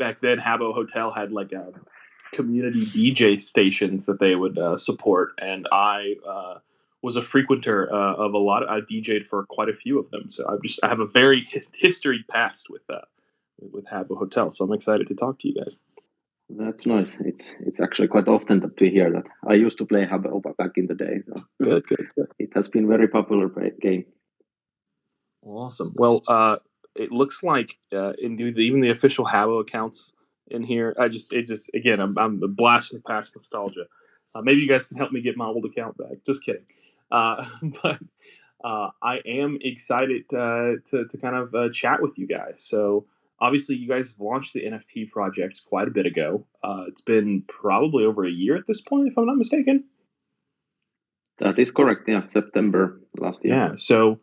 back then, Habbo Hotel had like a community DJ stations that they would support, and I was a frequenter of a lot. I DJ'd for quite a few of them, so I have a very history past with Habbo Hotel. So I'm excited to talk to you guys. That's nice. It's actually quite often that we hear that. I used to play Habbo back in the day, so Good. it has been very popular game. Awesome. Well, it looks like even the official Habbo accounts in here. Again, I'm blasting past nostalgia. Maybe you guys can help me get my old account back. Just kidding. But I am excited to kind of chat with you guys. So obviously, you guys launched the NFT project quite a bit ago. It's been probably over a year at this point, if I'm not mistaken. That is correct. Yeah, September last year. Yeah. So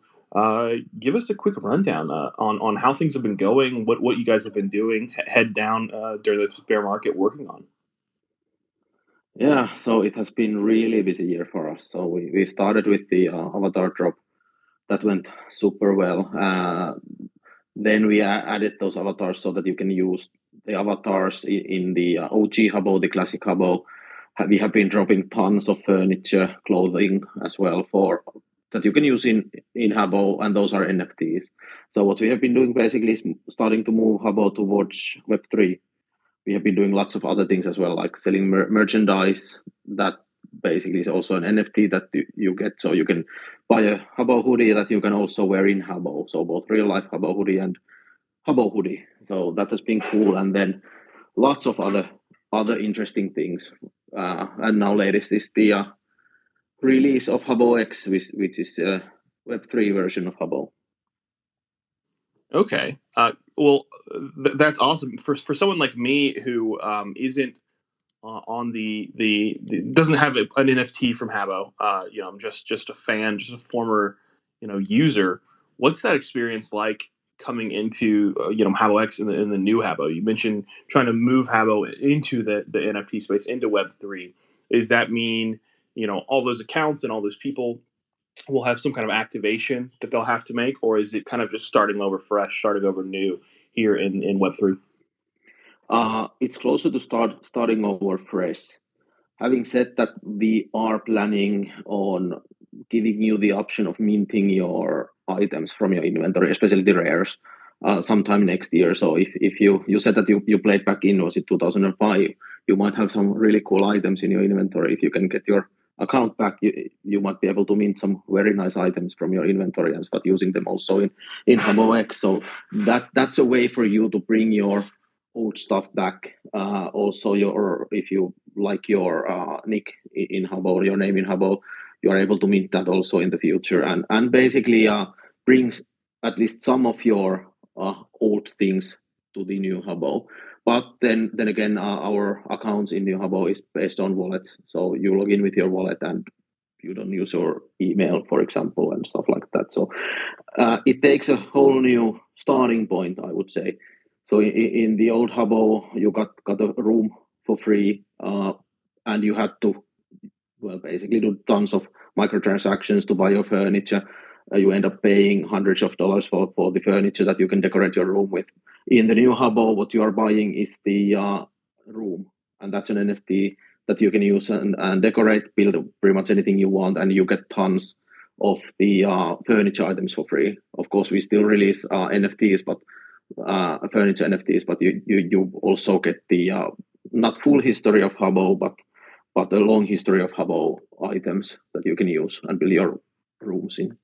give us a quick rundown on how things have been going, what you guys have been doing, head down during this bear market working on. Yeah, so it has been really busy year for us. So we started with the avatar drop that went super well. Then we added those avatars so that you can use the avatars in the OG Habbo, the classic Habbo. We have been dropping tons of furniture, clothing as well for that you can use in Habbo, and those are NFTs. So what we have been doing basically is starting to move Habbo towards Web3. We have been doing lots of other things as well, like selling merchandise that basically is also an NFT that you get. So you can buy a Habbo hoodie that you can also wear in Habbo. So both real life Habbo hoodie and Habbo hoodie. So that has been cool. And then lots of other interesting things. And now latest is the release of Habbo X, which is a Web3 version of Habbo. Okay. Well, that's awesome for someone like me who isn't on the doesn't have an NFT from Habbo. I'm just a fan, just a former user. What's that experience like coming into Habbo X and the new Habbo? You mentioned trying to move Habbo into the NFT space, into Web3. Does that mean all those accounts and all those people will have some kind of activation that they'll have to make, or is it kind of just starting over fresh, starting over new here in Web3? It's closer to starting over fresh. Having said that, we are planning on giving you the option of minting your items from your inventory, especially the rares, sometime next year. So if you said that you played back in, was it 2005, you might have some really cool items in your inventory. If you can get your account back, you might be able to mint some very nice items from your inventory and start using them also in Habbo X. So that's a way for you to bring your old stuff back. Also, if you like your nick in Habbo, your name in Habbo, you are able to mint that also in the future, and basically brings at least some of your old things to the new Habbo. But then again, our accounts in new Habbo is based on wallets, so you log in with your wallet and you don't use your email, for example, and stuff like that. So it takes a whole new starting point, I would say. So in the old Habbo, you got a room for free, and you had to basically do tons of microtransactions to buy your furniture. You end up paying hundreds of dollars for the furniture that you can decorate your room with. In the new Habbo, what you are buying is the room, and that's an NFT that you can use and decorate, build pretty much anything you want, and you get tons of the furniture items for free. Of course, we still release NFTs, but furniture NFTs, but you also get the not full history of Habbo, but a long history of Habbo items that you can use and build your rooms in.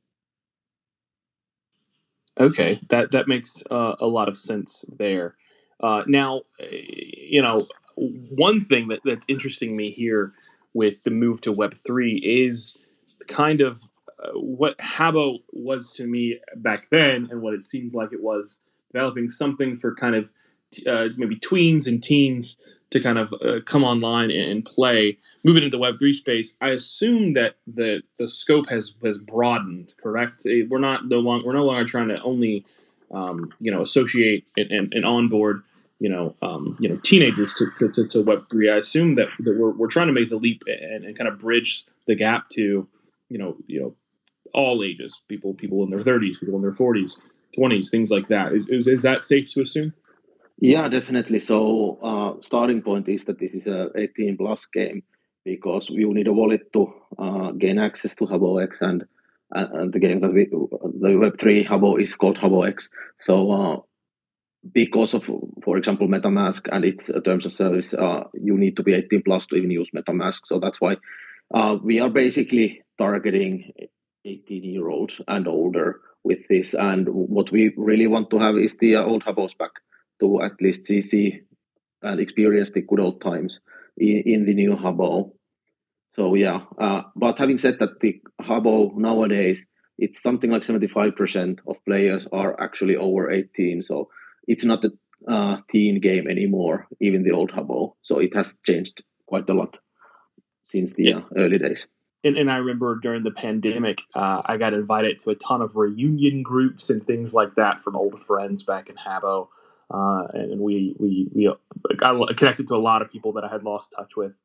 Okay, that makes a lot of sense there. Now, one thing that's interesting me here with the move to Web3 is kind of what Habbo was to me back then, and what it seemed like it was developing something for kind of maybe tweens and teens to kind of come online and play. Moving into the Web3 space, I assume that the scope has broadened. Correct? We're no longer trying to only associate and onboard teenagers to Web3. I assume that we're trying to make the leap and kind of bridge the gap to all ages, people in their 30s, people in their 40s, 20s, things like that. Is that safe to assume? Yeah, definitely. So, starting point is that this is a 18 plus game because you need a wallet to gain access to Habbo X, and the game that the Web3 Habbo is called Habbo X. So, because of, for example, MetaMask and its terms of service, you need to be 18 plus to even use MetaMask. So that's why we are basically targeting 18-year-olds and older with this. And what we really want to have is the old Habos back to at least see and experience the good old times in the new Habbo. So yeah, but having said that, the Habbo nowadays, it's something like 75% of players are actually over 18. So it's not a teen game anymore, even the old Habbo. So it has changed quite a lot since the early days. And I remember during the pandemic, I got invited to a ton of reunion groups and things like that from old friends back in Habbo, and we got connected to a lot of people that I had lost touch with,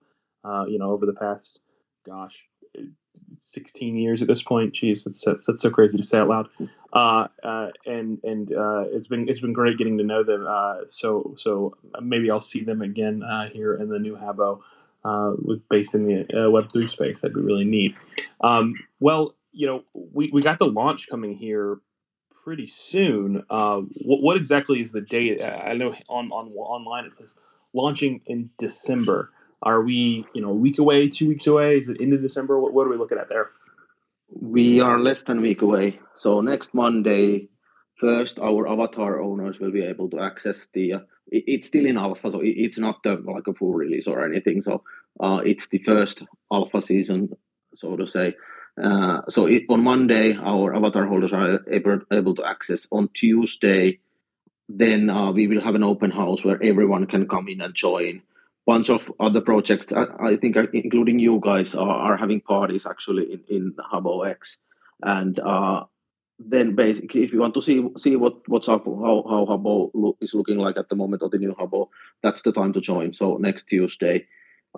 over the past, gosh, 16 years at this point. Jeez, that's so crazy to say out loud. And it's been great getting to know them. So maybe I'll see them again here in the new Habbo was based in the Web3 space. That'd be really neat. Well, we got the launch coming here pretty soon. What exactly is the date? I know on online it says launching in December. Are we, a week away, 2 weeks away? Is it into December? What are we looking at there? We are less than a week away. So next Monday, first our avatar owners will be able to access the. It's still in alpha, so it's not like a full release or anything. So it's the first alpha season, so to say. On Monday, our avatar holders are able to access. On Tuesday, then we will have an open house where everyone can come in and join. Bunch of other projects, I think, including you guys, are having parties actually in Habbo X, and then basically, if you want to see what's up, how Habbo is looking like at the moment, or the new Habbo, that's the time to join. So next Tuesday,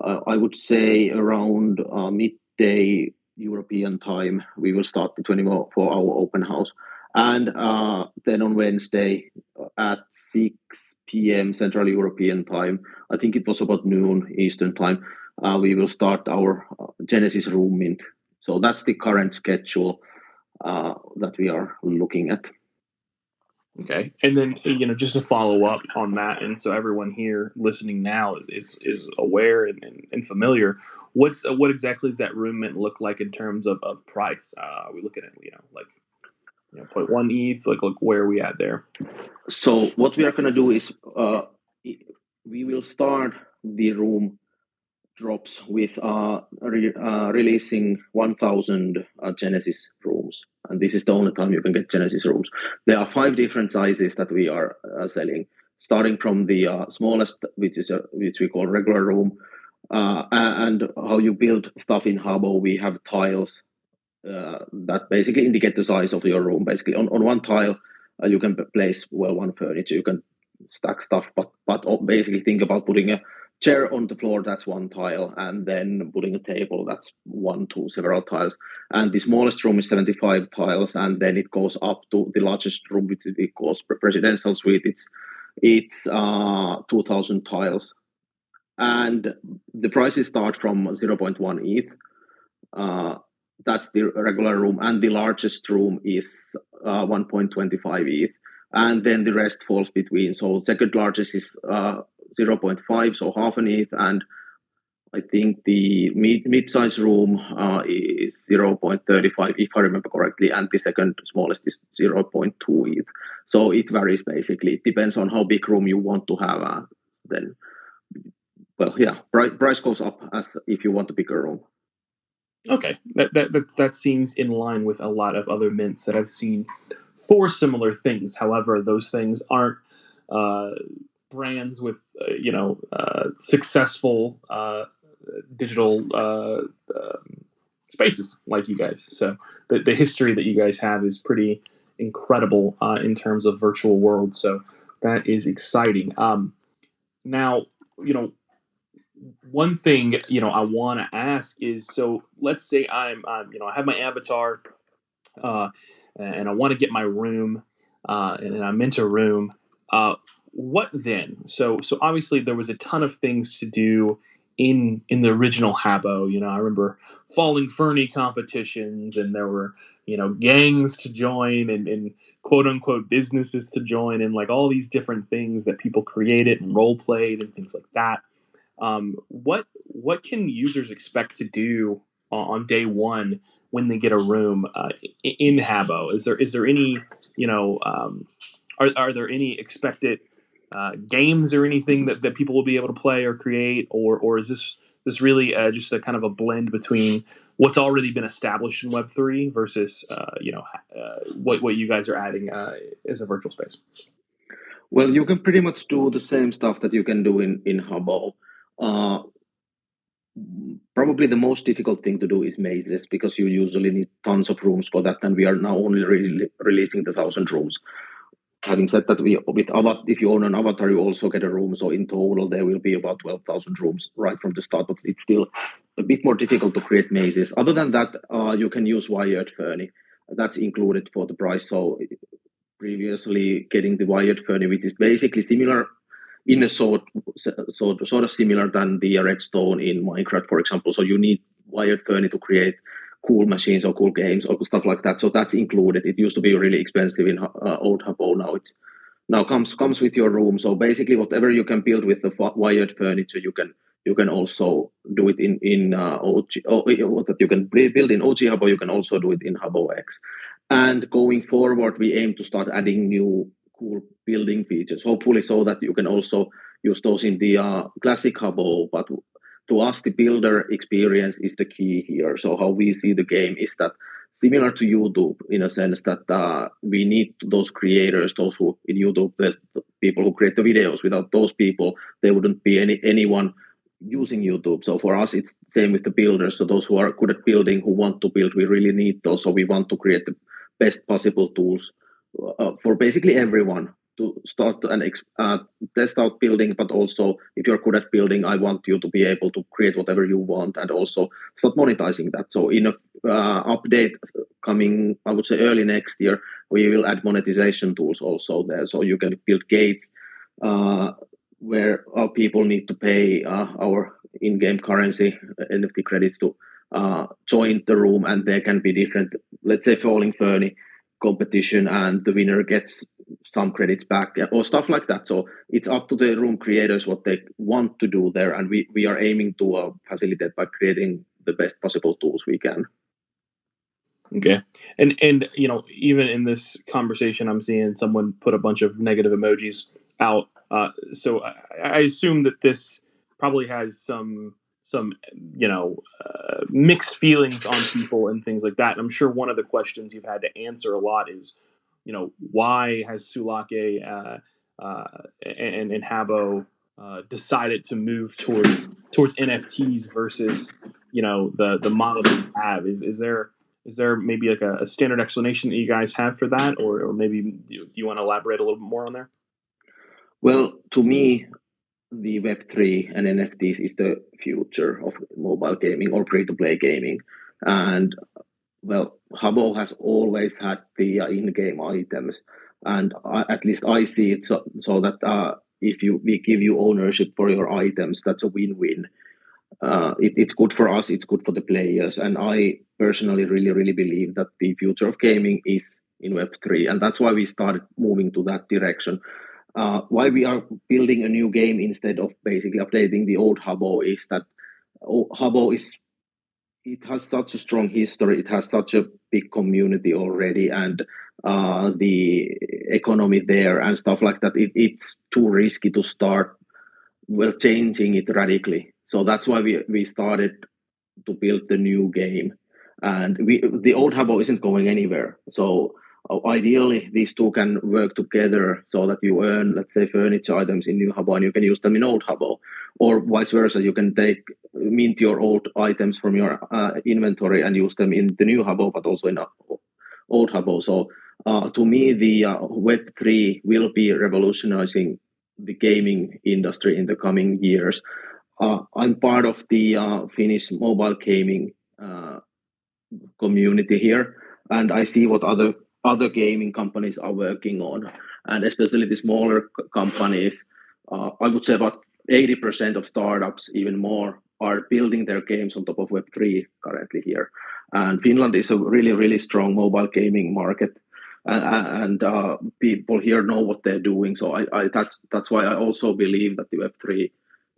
I would say around midday European time, we will start the 24-hour open house, and then on Wednesday at 6 p.m. Central European time. I think it was about noon Eastern time. We will start our Genesis room mint. So that's the current schedule that we are looking at. Okay, and then just to follow up on that, and so everyone here listening now is aware and familiar. What exactly does that room mint look like in terms of price? Are we looking at 0.1 ETH? Like where are we at there? So what we are going to do is we will start the room drops with releasing 1,000 Genesis rooms, and this is the only time you can get Genesis rooms. There are 5 different sizes that we are selling, starting from the smallest, which we call regular room, and how you build stuff in Habbo. We have tiles that basically indicate the size of your room. Basically, on one tile, you can place one furniture, you can stack stuff, but basically think about putting a chair on the floor. That's one tile, and then putting a table. That's one to several tiles. And the smallest room is 75 tiles, and then it goes up to the largest room, which is called presidential suite. It's 2,000 tiles, and the prices start from 0.1 ETH. Uh, that's the regular room, and the largest room is 1.25 ETH, and then the rest falls between. So second largest is 0 0.5, so half an ETH, and I think the mid-size room is 0.35, if I remember correctly, and the second smallest is 0.2 ETH. So it varies basically. It depends on how big room you want to have. Then, well, yeah, price goes up as if you want a bigger room. Okay, that seems in line with a lot of other mints that I've seen for similar things. However, those things aren't uh, brands with successful digital spaces like you guys. So the history that you guys have is pretty incredible in terms of virtual worlds. So that is exciting. Now, you know, one thing I want to ask is, so let's say I have my avatar, uh, and I want to get my room, and I'm into room. Uh, what then? So obviously there was a ton of things to do in the original Habbo. I remember falling ferny competitions, and there were gangs to join, and quote unquote businesses to join, and like all these different things that people created and role played and things like that. What can users expect to do on day one when they get a room in Habbo? Is there any you know are there any expected games or anything that people will be able to play or create, or is this really just a kind of a blend between what's already been established in Web3 versus what you guys are adding as a virtual space? Well, you can pretty much do the same stuff that you can do in Habbo. Uh, Probably the most difficult thing to do is mazes because you usually need tons of rooms for that, and we are now only releasing the 1,000 rooms. Having said that, if you own an avatar, you also get a room. So in total, there will be about 12,000 rooms right from the start. But it's still a bit more difficult to create mazes. Other than that, you can use wired Fernie. That's included for the price. So previously, getting the wired Fernie, which is basically similar in a sort of similar than the redstone in Minecraft, for example. So you need wired Fernie to create cool machines or cool games or stuff like that. So that's included. It used to be really expensive in old Habbo. Now comes with your room. So basically, whatever you can build with the wired furniture, you can also do it in OG. That you can build in OG Habbo, you can also do it in Habbo X. And going forward, we aim to start adding new cool building features, hopefully, so that you can also use those in the classic Habbo. But to us, the builder experience is the key here. So how we see the game is that similar to YouTube in a sense that we need those creators, those who in YouTube, the people who create the videos. Without those people, there wouldn't be anyone using YouTube. So for us, it's same with the builders. So those who are good at building, who want to build, we really need those. So we want to create the best possible tools for basically everyone to start and test out building. But also, if you're good at building, I want you to be able to create whatever you want and also start monetizing that. So in a update coming, I would say early next year, we will add monetization tools also there. So you can build gates uh, where our people need to pay our in-game currency, NFT credits to join the room, and there can be different, let's say, falling fernie competition, and the winner gets some credits back or stuff like that. So it's up to the room creators what they want to do there, and we are aiming to facilitate by creating the best possible tools we can. Okay. And even in this conversation, I'm seeing someone put a bunch of negative emojis out. So I assume that this probably has some mixed feelings on people and things like that. And I'm sure one of the questions you've had to answer a lot is, why has Sulake and Habbo decided to move towards NFTs versus the model that you have? Is there maybe like a standard explanation that you guys have for that, or maybe do you want to elaborate a little bit more on there? Well, to me, the Web3 and NFTs is the future of mobile gaming or free to play gaming. And well, Habbo has always had the in-game items, and at least I see it so that if we give you ownership for your items, that's a win-win. It's good for us, it's good for the players, and I personally really believe that the future of gaming is in Web3, and that's why we started moving to that direction. Why we are building a new game instead of basically updating the old Habbo is that Habbo is it has such a strong history. It has such a big community already, and the economy there and stuff like that. It's too risky to start changing it radically. So that's why we started to build the new game, and the old Habbo isn't going anywhere. So ideally, these two can work together so that you earn, let's say, furniture items in new Habbo and you can use them in old Habbo, or vice versa. You can mint your old items from your inventory and use them in the new Habbo, but also in old Habbo. So to me, the Web3 will be revolutionizing the gaming industry in the coming years. I'm part of the Finnish mobile gaming community here, and I see what other gaming companies are working on. and especially the smaller companies. I would say about 80% of startups, even more, are building their games on top of Web3 currently here. And Finland is a really, really strong mobile gaming market, and people here know what they're doing. So that's why I also believe that the Web3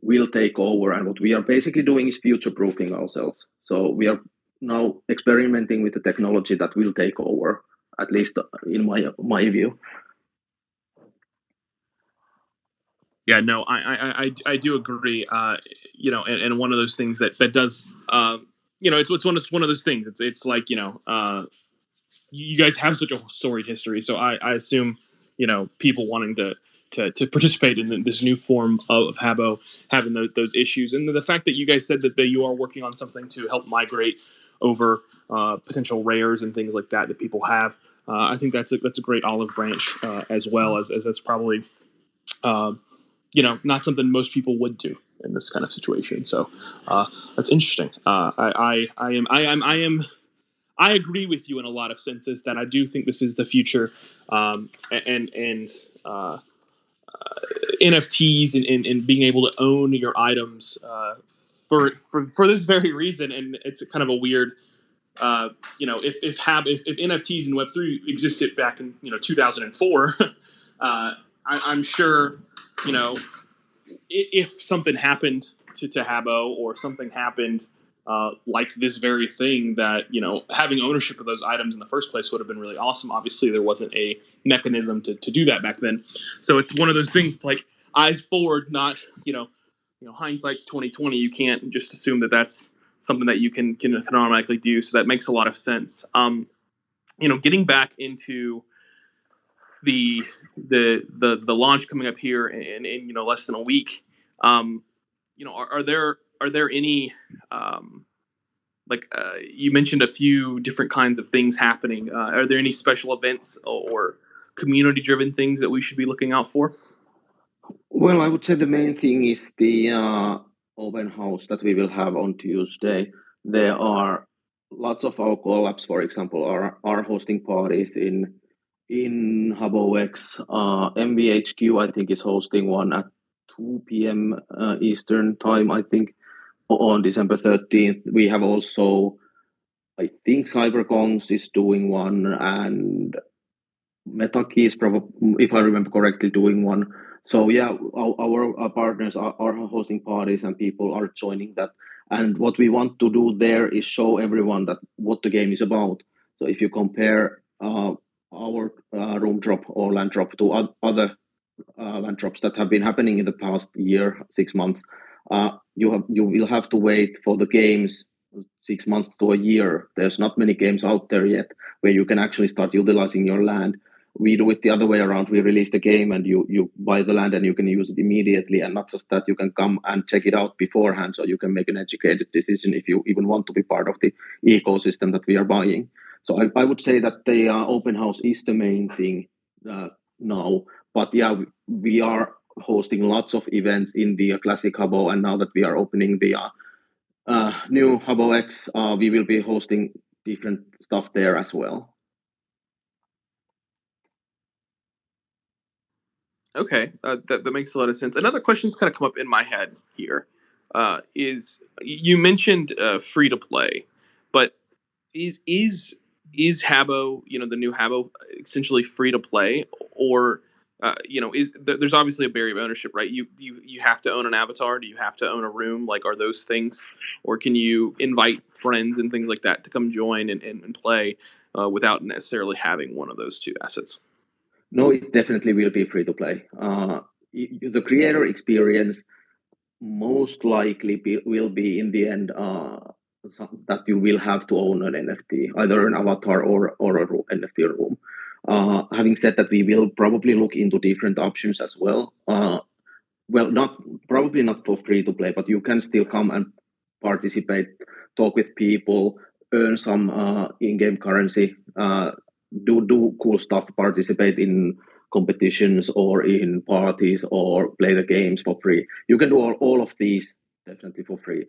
will take over. And what we are basically doing is future proofing ourselves. So we are now experimenting with the technology that will take over, at least in my view. Yeah, no, I do agree. And one of those things that does, it's one of those things. It's like you guys have such a storied history, so I assume people wanting to participate in this new form of Habbo having those issues, and the fact that you guys said that you are working on something to help migrate over potential rares and things like that people have. I think that's a great olive branch, as well as that's probably um, not something most people would do in this kind of situation. So that's interesting. I agree with you in a lot of senses that I do think this is the future, and NFTs and being able to own your items for this very reason. And it's kind of a weird, if NFTs and Web3 existed back in 2004, I'm sure you know if something happened to Habbo or something happened like this very thing, that having ownership of those items in the first place would have been really awesome. Obviously, there wasn't a mechanism to do that back then, so it's one of those things. It's like eyes forward, not hindsight's 2020. You can't just assume that that's something that you can automatically do. So that makes a lot of sense. Getting back into the launch coming up here in less than a week. Are there any you mentioned a few different kinds of things happening? Are there any special events or community driven things that we should be looking out for? Well, I would say the main thing is the open house that we will have on Tuesday. There are lots of our collabs, for example, are hosting parties in Habbo X. MVHQ, I think, is hosting one at 2 p.m. Eastern time, I think, on December 13th. We have also, I think, CyberCongs is doing one, and MetaKey is probably, if I remember correctly, doing one. So yeah, our partners are hosting parties and people are joining that. And what we want to do there is show everyone that what the game is about. So if you compare our room drop or land drop to other land drops that have been happening in the past year, 6 months, you will have to wait for the games 6 months to a year. There's not many games out there yet where you can actually start utilizing your land. We do it the other way around. We release the game and you buy the land and you can use it immediately. And not just that, you can come and check it out beforehand, so you can make an educated decision if you even want to be part of the ecosystem that we are buying. So I would say that the open house is the main thing now. But yeah, we are hosting lots of events in the classic Habbo, and now that we are opening the new Habbo X, we will be hosting different stuff there as well. Okay, that makes a lot of sense. Another question's kind of come up in my head here. Is you mentioned free to play, but is Habbo, the new Habbo, essentially free to play, or there's obviously a barrier of ownership, right? You have to own an avatar. Do you have to own a room? Like, are those things, or can you invite friends and things like that to come join and play without necessarily having one of those two assets? No, it definitely will be free to play. The creator experience most likely will be in the end that you will have to own an NFT, either an avatar or a NFT room. Having said that, we will probably look into different options as well. Well, not probably not for free to play, but you can still come and participate, talk with people, earn some in-game currency, do cool stuff, participate in competitions or in parties or play the games for free. You can do all of these definitely for free.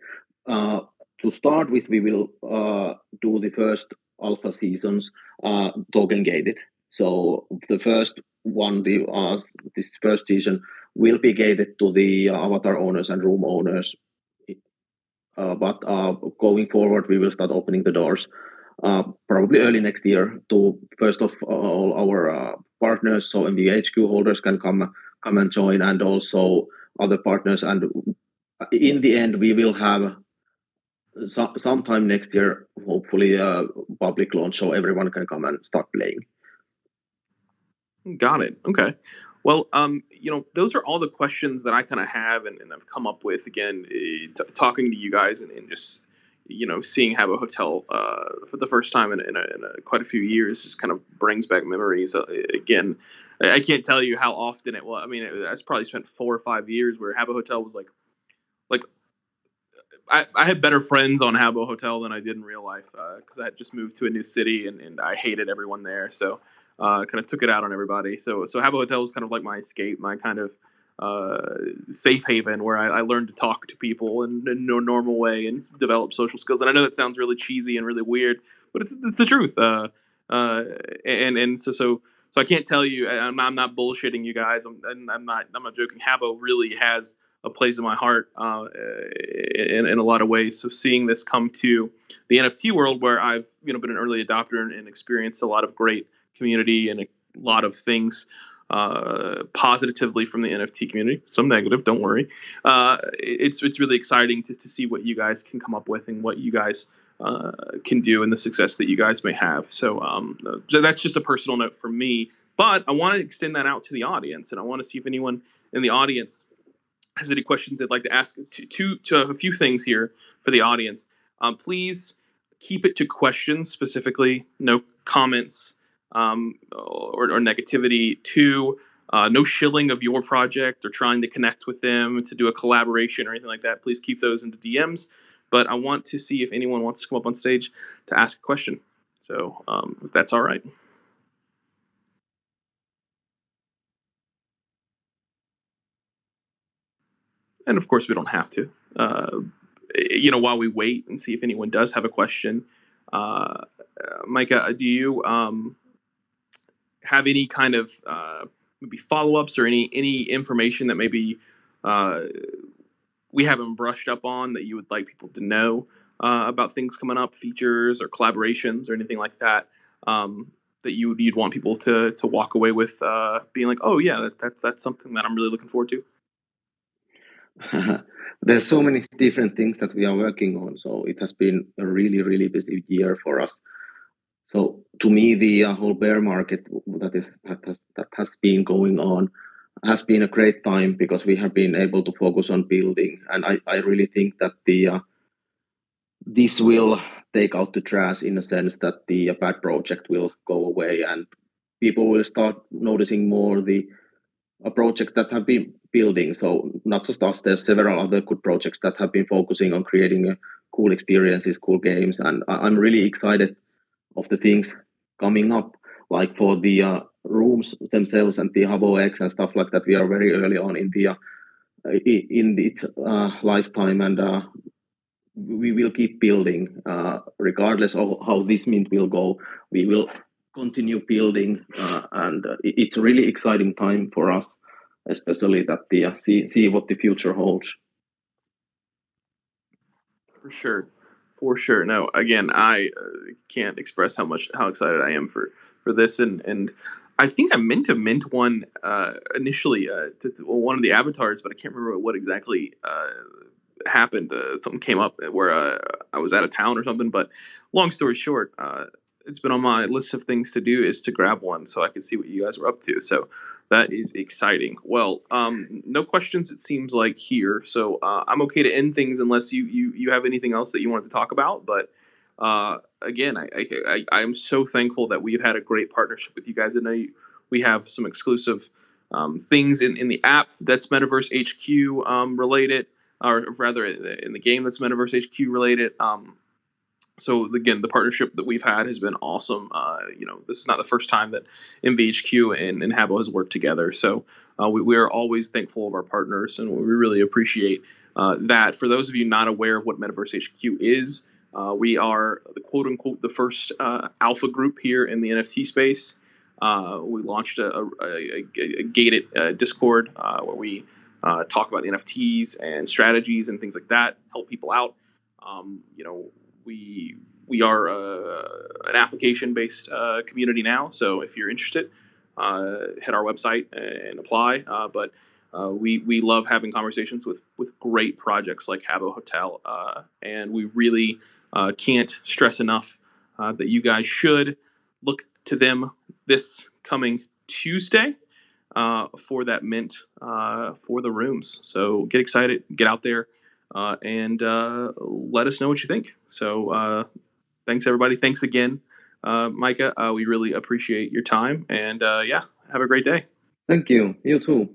Uh, to start with, we will do the first alpha seasons token gated. So the first one, this first season will be gated to the avatar owners and room owners. But going forward, we will start opening the doors probably early next year to first of all our partners, so MVHQ holders can come and join, and also other partners. And in the end, we will have sometime next year, hopefully, a public launch so everyone can come and start playing. Got it. Okay. Well, those are all the questions that I kind of have and I've come up with again, talking to you guys and just, seeing Habbo Hotel for the first time in quite a few years just kind of brings back memories. Again, I can't tell you how often it was. I mean, I probably spent 4 or 5 years where Habbo Hotel was like I had better friends on Habbo Hotel than I did in real life because I had just moved to a new city and I hated everyone there. So kind of took it out on everybody. So Habbo Hotel was kind of like my escape, my kind of safe haven where I learned to talk to people in a normal way and develop social skills. And I know that sounds really cheesy and really weird, but it's the truth. And so I can't tell you. I'm not bullshitting you guys. I'm not joking. Habbo really has a place in my heart in a lot of ways. So seeing this come to the NFT world, where I've been an early adopter and experienced a lot of great community and a lot of things positively from the NFT community, some negative, don't worry. It's really exciting to see what you guys can come up with and what you guys can do and the success that you guys may have. So that's just a personal note from me. But I want to extend that out to the audience, and I want to see if anyone in the audience has any questions they'd like to ask to a few things here for the audience. Please keep it to questions specifically, no comments or negativity. Two, no shilling of your project or trying to connect with them to do a collaboration or anything like that. Please keep those into DMs. But I want to see if anyone wants to come up on stage to ask a question. So if that's all right. And of course, we don't have to. While we wait and see if anyone does have a question, Micah, do you have any kind of maybe follow-ups or any information that maybe uh, we haven't brushed up on that you would like people to know about things coming up, features or collaborations or anything like that? That you'd want people to walk away with being like, oh yeah, that's something that I'm really looking forward to. There's so many different things that we are working on, so it has been a really, really busy year for us. So to me, the whole bear market that has been going on has been a great time because we have been able to focus on building, and I really think that the this will take out the trash in a sense that the bad project will go away and people will start noticing more the a project that have been building. So not just us, there's several other good projects that have been focusing on creating cool experiences, cool games, and I'm really excited of the things coming up, like for the rooms themselves and the Habbo X and stuff like that. We are very early on in its lifetime, and we will keep building, regardless of how this mint will go. We will continue building, and it's a really exciting time for us, especially that the see what the future holds. For sure, for sure. No, again, I can't express how excited I am for this, and I think I meant to mint one initially to one of the avatars, but I can't remember what exactly happened. Something came up where I was out of town or something. But long story short, it's been on my list of things to do is to grab one so I could see what you guys were up to. So that is exciting. Well, no questions it seems like here, so I'm okay to end things unless you have anything else that you wanted to talk about. But again, I'm so thankful that we've had a great partnership with you guys. I know we have some exclusive things in the app that's Metaverse HQ related, or rather in the game that's Metaverse HQ related. So again, the partnership that we've had has been awesome. This is not the first time that MVHQ and Habbo has worked together. So we are always thankful of our partners, and we really appreciate that. For those of you not aware of what Metaverse HQ is, we are the quote unquote the first alpha group here in the NFT space. We launched a gated Discord where we talk about NFTs and strategies and things like that, help people out. You know, we we are an application based community now, so if you're interested, hit our website and apply. But we love having conversations with great projects like Habbo Hotel, and we really can't stress enough that you guys should look to them this coming Tuesday for that mint for the rooms. So get excited, get out there, and let us know what you think. So thanks, everybody. Thanks again, Micah. We really appreciate your time. And yeah, have a great day. Thank you. You too.